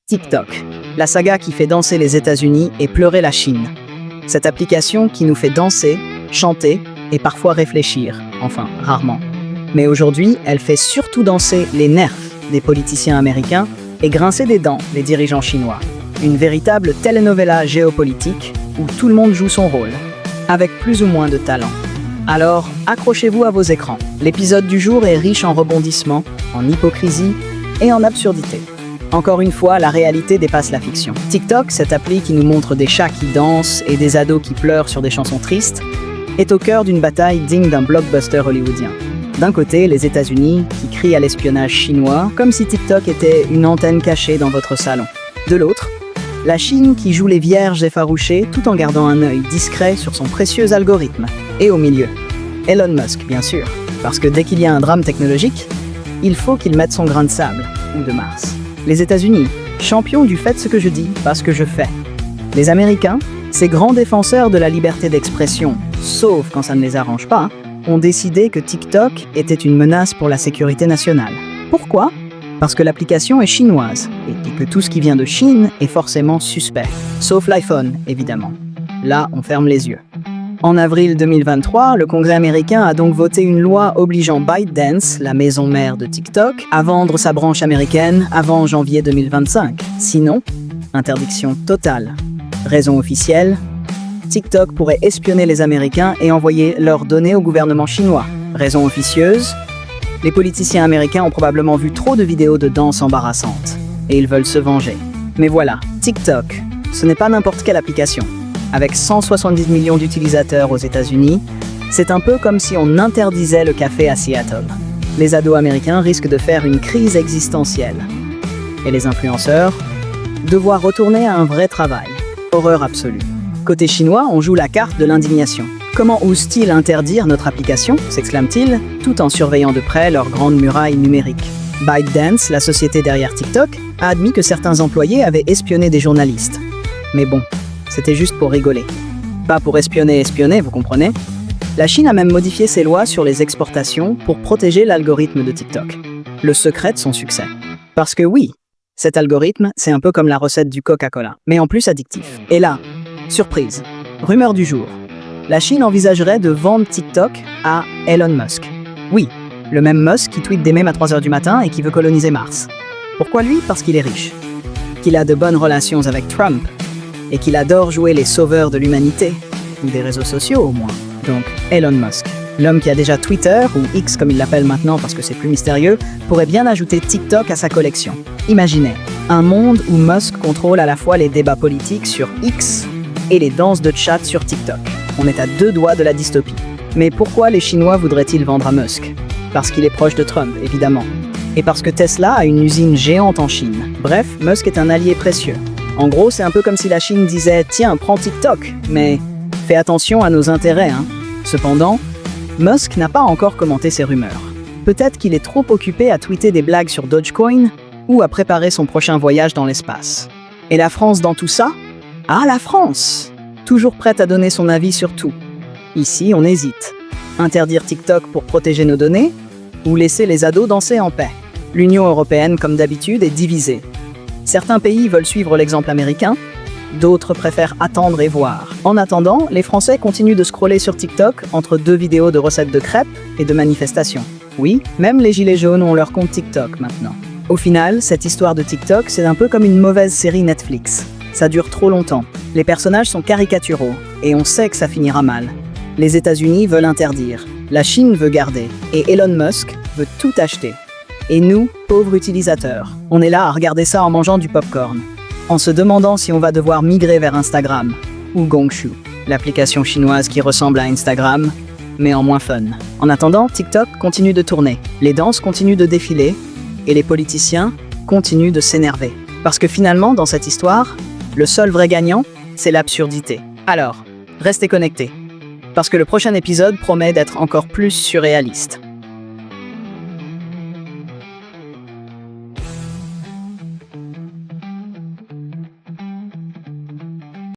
TikTok, la saga qui fait danser les États-Unis et pleurer la Chine. Cette application qui nous fait danser, chanter et parfois réfléchir, enfin rarement. Mais aujourd'hui, elle fait surtout danser les nerfs des politiciens américains et grincer des dents des dirigeants chinois. Une véritable telenovela géopolitique où tout le monde joue son rôle, avec plus ou moins de talent. Alors, accrochez-vous à vos écrans. L'épisode du jour est riche en rebondissements, en hypocrisie et en absurdité. Encore une fois, la réalité dépasse la fiction. TikTok, cette appli qui nous montre des chats qui dansent et des ados qui pleurent sur des chansons tristes, est au cœur d'une bataille digne d'un blockbuster hollywoodien. D'un côté, les États-Unis qui crient à l'espionnage chinois, comme si TikTok était une antenne cachée dans votre salon. De l'autre, la Chine qui joue les vierges effarouchées tout en gardant un œil discret sur son précieux algorithme. Et au milieu, Elon Musk, bien sûr. Parce que dès qu'il y a un drame technologique, il faut qu'il mette son grain de sable, ou de Mars. Les États-Unis, champions du fait ce que je dis, pas ce que je fais. Les Américains, ces grands défenseurs de la liberté d'expression, sauf quand ça ne les arrange pas, ont décidé que TikTok était une menace pour la sécurité nationale. Pourquoi ? Parce que l'application est chinoise, et que tout ce qui vient de Chine est forcément suspect. Sauf l'iPhone, évidemment. Là, on ferme les yeux. En avril 2023, le Congrès américain a donc voté une loi obligeant ByteDance, la maison mère de TikTok, à vendre sa branche américaine avant janvier 2025. Sinon, interdiction totale. Raison officielle, TikTok pourrait espionner les Américains et envoyer leurs données au gouvernement chinois. Raison officieuse, les politiciens américains ont probablement vu trop de vidéos de danse embarrassantes et ils veulent se venger. Mais voilà, TikTok, ce n'est pas n'importe quelle application. Avec 170 millions d'utilisateurs aux États-Unis, c'est un peu comme si on interdisait le café à Seattle. Les ados américains risquent de faire une crise existentielle. Et les influenceurs, devoir retourner à un vrai travail. Horreur absolue. Côté chinois, on joue la carte de l'indignation. Comment osent-ils interdire notre application, s'exclament-ils, tout en surveillant de près leur grande muraille numérique. ByteDance, la société derrière TikTok, a admis que certains employés avaient espionné des journalistes. Mais bon, c'était juste pour rigoler. Pas pour espionner, vous comprenez ? La Chine a même modifié ses lois sur les exportations pour protéger l'algorithme de TikTok. Le secret de son succès. Parce que oui, cet algorithme, c'est un peu comme la recette du Coca-Cola, mais en plus addictif. Et là, surprise, rumeur du jour. La Chine envisagerait de vendre TikTok à Elon Musk. Oui, le même Musk qui tweet des mèmes à 3h du matin et qui veut coloniser Mars. Pourquoi lui ? Parce qu'il est riche. Qu'il a de bonnes relations avec Trump. Et qu'il adore jouer les sauveurs de l'humanité, ou des réseaux sociaux au moins. Donc, Elon Musk, l'homme qui a déjà Twitter, ou X comme il l'appelle maintenant parce que c'est plus mystérieux, pourrait bien ajouter TikTok à sa collection. Imaginez, un monde où Musk contrôle à la fois les débats politiques sur X et les danses de chat sur TikTok. On est à 2 doigts de la dystopie. Mais pourquoi les Chinois voudraient-ils vendre à Musk ? Parce qu'il est proche de Trump, évidemment. Et parce que Tesla a une usine géante en Chine. Bref, Musk est un allié précieux. En gros, c'est un peu comme si la Chine disait « Tiens, prends TikTok, mais fais attention à nos intérêts, hein ». Cependant, Musk n'a pas encore commenté ces rumeurs. Peut-être qu'il est trop occupé à tweeter des blagues sur Dogecoin ou à préparer son prochain voyage dans l'espace. Et la France dans tout ça ? Ah, la France ! Toujours prête à donner son avis sur tout. Ici, on hésite. Interdire TikTok pour protéger nos données ou laisser les ados danser en paix ? L'Union européenne, comme d'habitude, est divisée. Certains pays veulent suivre l'exemple américain, d'autres préfèrent attendre et voir. En attendant, les Français continuent de scroller sur TikTok entre 2 vidéos de recettes de crêpes et de manifestations. Oui, même les gilets jaunes ont leur compte TikTok maintenant. Au final, cette histoire de TikTok, c'est un peu comme une mauvaise série Netflix. Ça dure trop longtemps. Les personnages sont caricaturaux, et on sait que ça finira mal. Les États-Unis veulent interdire, la Chine veut garder, et Elon Musk veut tout acheter. Et nous, pauvres utilisateurs, on est là à regarder ça en mangeant du popcorn, en se demandant si on va devoir migrer vers Instagram ou Gongshu, l'application chinoise qui ressemble à Instagram, mais en moins fun. En attendant, TikTok continue de tourner, les danses continuent de défiler, et les politiciens continuent de s'énerver. Parce que finalement, dans cette histoire, le seul vrai gagnant, c'est l'absurdité. Alors, restez connectés, parce que le prochain épisode promet d'être encore plus surréaliste.